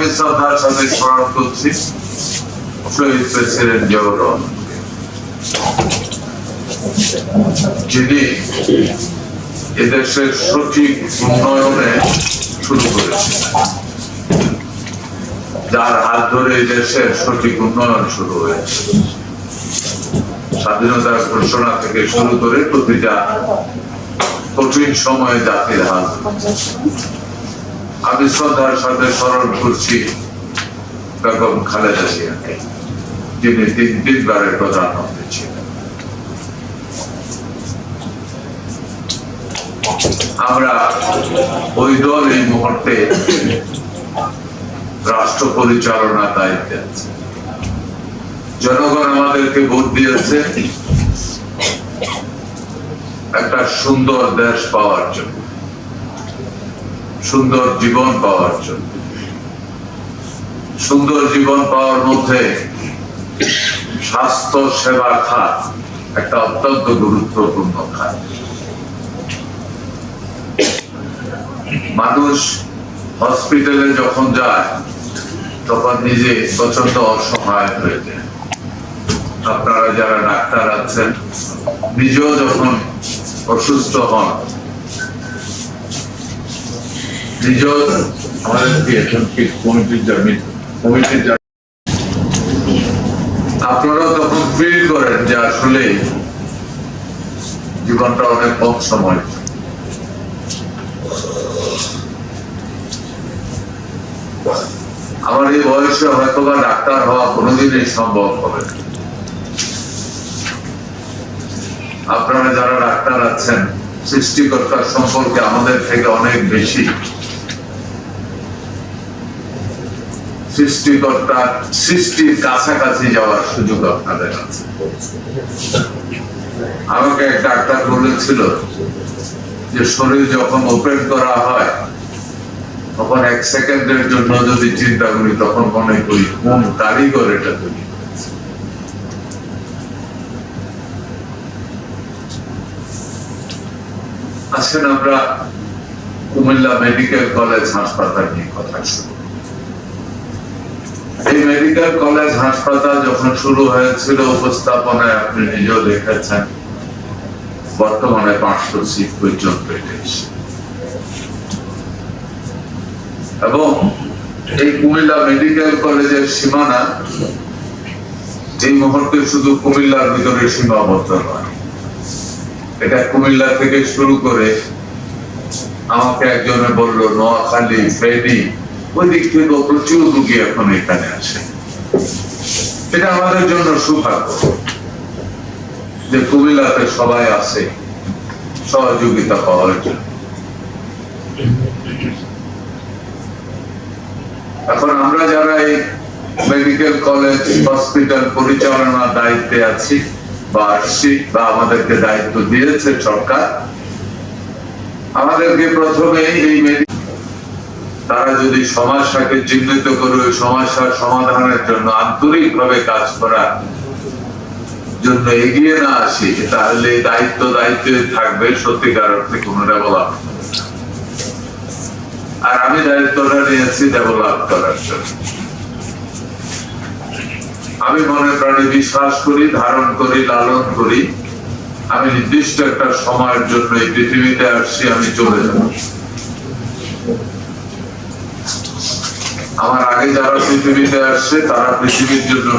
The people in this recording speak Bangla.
আমি শ্রদ্ধার সাথে স্মরণ করছি শহীদ প্রেসিডেন্ট জিয়াউর রহমান, যিনি এদেশের সঠিক উন্নয়নে শুরু করেছেন, যার হাত ধরে দেশের সঠিক উন্নয়ন শুরু হয়েছে। স্বাধীনতার ঘোষণা থেকে শুরু করে প্রতিটা কঠিন সময়ে জাতির হাত। আমি শ্রদ্ধার সাথে স্মরণ করছি বেগম খালেদা জিয়াকে, যিনি তিনবারের প্রধানমন্ত্রী ছিলেন। আমরা ওই দল এই মুহূর্তে রাষ্ট্র পরিচালনার দায়িত্বে আছে। জনগণ আমাদেরকে ভোট দিয়েছে একটা সুন্দর দেশ পাওয়ার জন্য, সুন্দর জীবন পাওয়ার জন্য। সুন্দর জীবন পাওয়ার মধ্যে স্বাস্থ্য সেবা খাত একটা অত্যন্ত গুরুত্বপূর্ণ খাত। মানুষ হসপিটালে যখন যায় তখন নিজে প্রচন্ড অসহায় হয়ে যায়। আপনারা যারা ডাক্তার আছেন, নিজেও যখন অসুস্থ হন, নিজেও আপনারা তখন ফিল করেন যে আসলে জীবনটা অনেক কম সময়। আমার এই বয়সে হয়তো বা ডাক্তার হওয়া কোনোদিনই সম্ভব হবে না। আপনারা যারা ডাক্তার আছেন, সৃষ্টিকর্তার সম্পর্কে আমাদের থেকে অনেক বেশি সৃষ্টিকর্তার সৃষ্টির কাছাকাছি যাওয়ার সুযোগ আপনাদের আছে। আমাকে এক ডাক্তার বলেছিল যে শরীর যখন ওপেন করা হয় তখন 1 সেকেন্ডের জন্য যদি চিন্তা করি তখন মনে করি কোন কারিগর এটা তৈরি করেছে। আসেন আমরা কুমিল্লা মেডিকেল কলেজ হাসপাতাল নিয়ে কথা শুনি। এই মেডিকেল কলেজ হাসপাতাল যখন শুরু হয়েছিল, উপস্থাপনায় আপনি নিজেও দেখেছেন, বর্তমানে 500 সিট পর্যন্ত এসেছে। এবং এই কুমিল্লা মেডিকেল কলেজের সীমানা এই মুহূর্তে শুধু কুমিল্লার ভিতরে সীমাবদ্ধ নয়, এটা কুমিল্লা থেকে শুরু করে আমাকে একজনে বললো নোয়াখালী, ফেনী, ওই দিক থেকে প্রচুর রোগী এখন এখানে আসে। এটা আমাদের জন্য সৌভাগ্য যে কুমিল্লাতে সবাই আসে সহযোগিতা পাওয়ার জন্য। এখন আমরা যারা এই মেডিকেল কলেজ হসপিটাল পরিচালনার দায়িত্বে আছি বা আসছি বা আমাদেরকে দায়িত্ব দিয়েছে সরকার, আমাদেরকে প্রথমে এই তারা যদি সমস্যাকে চিহ্নিত করে ওই সমস্যার সমাধানের জন্য আন্তরিকভাবে কাজ করার জন্য এগিয়ে না আসি, তাহলে দায়িত্বে থাকবে সত্যিকার অর্থে কোনো ডেভেলপমেন্ট। আর আমি দায়িত্বটা নিয়েছি ডেভেলপ করার জন্য। আমি মনে প্রাণে বিশ্বাস করি, ধারণ করি, লালন করি। আমি নির্দিষ্ট একটা সময়ের জন্য এই পৃথিবীতে আসছি, আমি চলে যাব। আমার আগে যারা পৃথিবীতে আসছে তারা পৃথিবীর জন্য